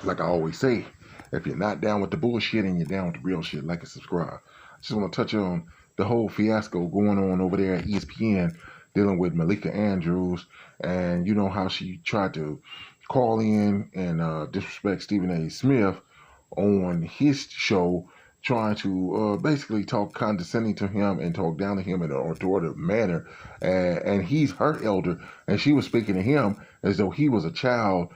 like I always say, if you're not down with the bullshit and you're down with the real shit, like and subscribe. Just want to touch on the whole fiasco going on over there at ESPN dealing with Malika Andrews, and you know how she tried to call in and disrespect Stephen A. Smith on his show, trying to basically talk condescending to him and talk down to him in an authoritative manner. And he's her elder, and she was speaking to him as though he was a child.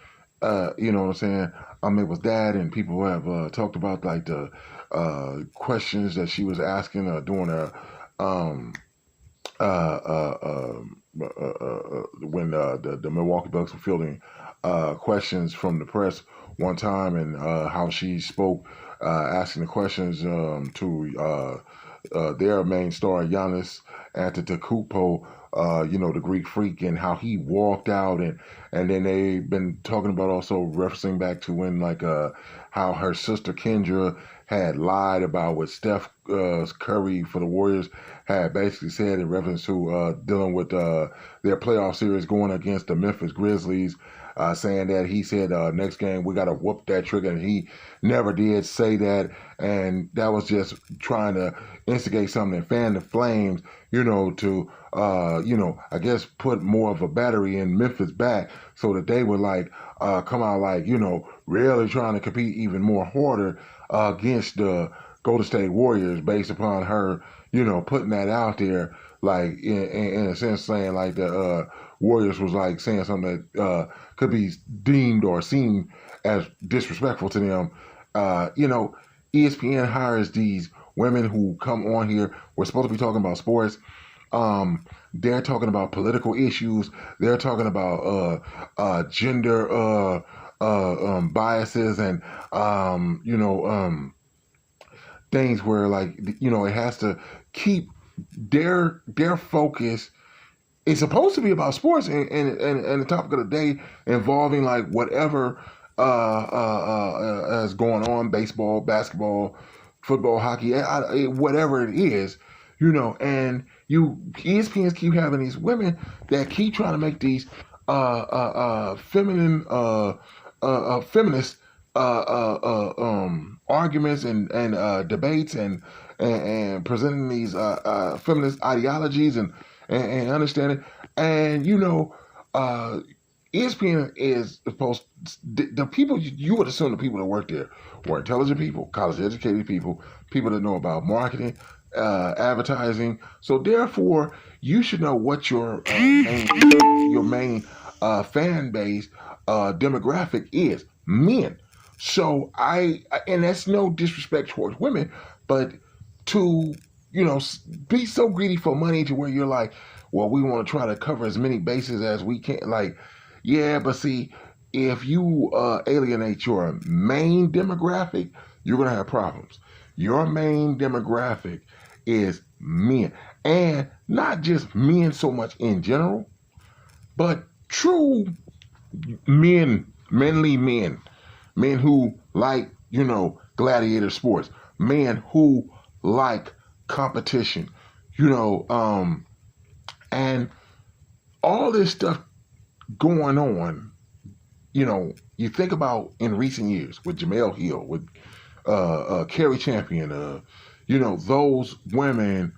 You know what I'm saying? It was that, and people have talked about like the questions that she was asking during a when the Milwaukee Bucks were fielding questions from the press one time, and how she spoke, asking the questions to their main star Giannis Antetokounmpo, the Greek freak, and how he walked out, and then they've been talking about also referencing back to when how her sister Kendra had lied about what Steph Curry for the Warriors had basically said in reference to dealing with their playoff series going against the Memphis Grizzlies, saying that he said next game we got to whoop that trigger, and he never did say that, and that was just trying to instigate something and fan the flames, to I guess put more of a battery in Memphis back so that they would come out really trying to compete even more harder against the Golden State Warriors based upon her, putting that out there, in a sense saying the Warriors was saying something that could be deemed or seen as disrespectful to them. ESPN hires these women who come on here. We're supposed to be talking about sports. They're talking about political issues. They're talking about gender biases and things where it has to keep their focus. It's supposed to be about sports and the topic of the day involving whatever is going on, baseball, basketball, football, hockey, whatever it is, and ESPNs keep having these women that keep trying to make these feminine feminist arguments and debates and presenting these feminist ideologies and understanding. And ESPN is supposed the people you would assume the people that work there were intelligent people, college educated people that know about marketing, advertising. So therefore, you should know what your main fan base demographic is: men. So and that's no disrespect towards women, but to be so greedy for money to where you're like, well, we want to try to cover as many bases as we can. Yeah, but see, if you alienate your main demographic, you're gonna have problems. Your main demographic is men, and not just men so much in general, but true manly men who like gladiator sports, men who like competition, and all this stuff going on. You think about in recent years with Jamel Hill, with Carrie Champion, those women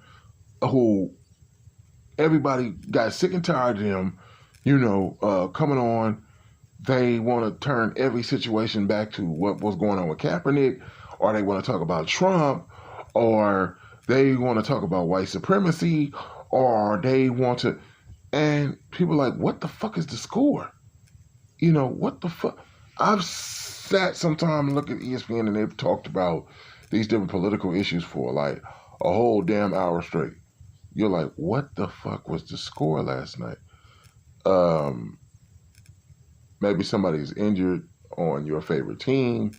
who everybody got sick and tired of them, coming on. They want to turn every situation back to what was going on with Kaepernick, or they want to talk about Trump, or they want to talk about white supremacy, or they want to, and people are like, what the fuck is the score? What the fuck? I've sat sometime and looked at ESPN and they've talked about these different political issues for a whole damn hour straight. You're like, what the fuck was the score last night? Maybe somebody's injured on your favorite team.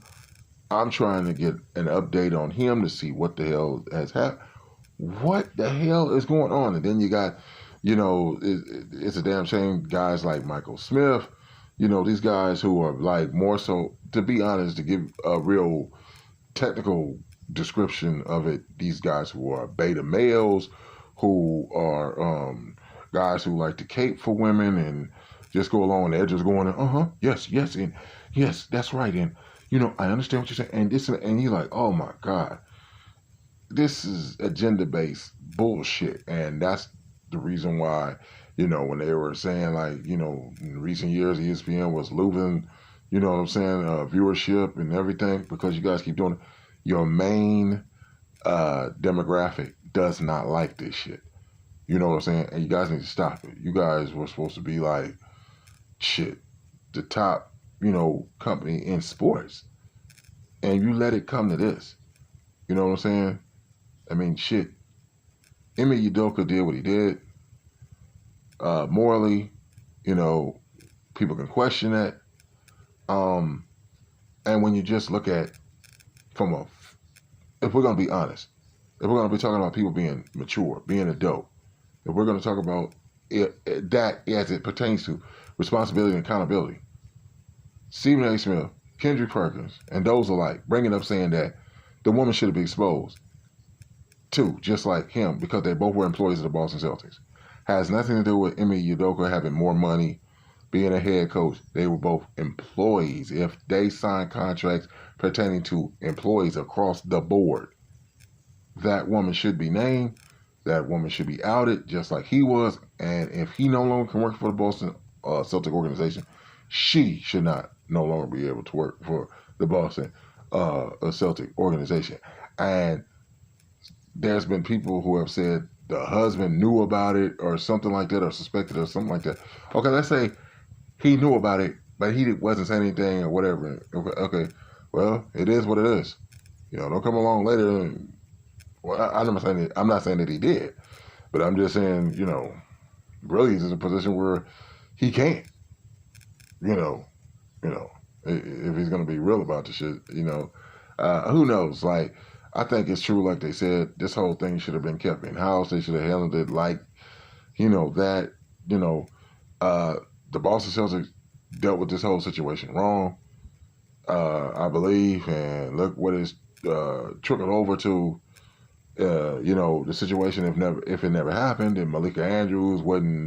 I'm trying to get an update on him to see what the hell has happened. What the hell is going on? And then you got, it's a damn shame guys like Michael Smith, these guys who are more so, to be honest, to give a real technical description of it, these guys who are beta males, who are guys who like to cape for women and just go along, and they're just going, yes, and Yes, that's right. And I understand what you're saying. And you're like, oh my God, this is agenda based bullshit. And that's the reason why, when they were saying like, in recent years, ESPN was losing, what I'm saying, viewership and everything because you guys keep doing it. Your main demographic does not like this shit. You know what I'm saying? And you guys need to stop it. You guys were supposed to be like, shit, the top, company in sports. And you let it come to this. You know what I'm saying? I mean, shit. Ime Udoka did what he did. Morally, people can question that. And when you just look at if we're going to be honest, if we're going to be talking about people being mature, being adult, if we're going to talk about that as it pertains to responsibility and accountability, Stephen A. Smith, Kendrick Perkins, and those alike, bringing up saying that the woman should have been exposed too, just like him, because they both were employees of the Boston Celtics. Has nothing to do with Ime Udoka having more money, being a head coach. They were both employees. If they signed contracts pertaining to employees across the board, that woman should be named. That woman should be outed, just like he was. And if he no longer can work for the Boston Celtic organization, she should not no longer be able to work for the Boston Celtic organization. And there's been people who have said the husband knew about it or something like that, or suspected or something like that. Okay, let's say he knew about it, but he wasn't saying anything or whatever. Okay, well, it is what it is. Don't come along later and, well, I'm not saying that he did, but I'm just saying, really he's in a position where he can't, if he's going to be real about the shit, who knows? Like, I think it's true, like they said, this whole thing should have been kept in house. They should have handled it like, the Boston Celtics dealt with this whole situation wrong, I believe, and look what it's trickled over to. The situation if it never happened, and Malika Andrews wasn't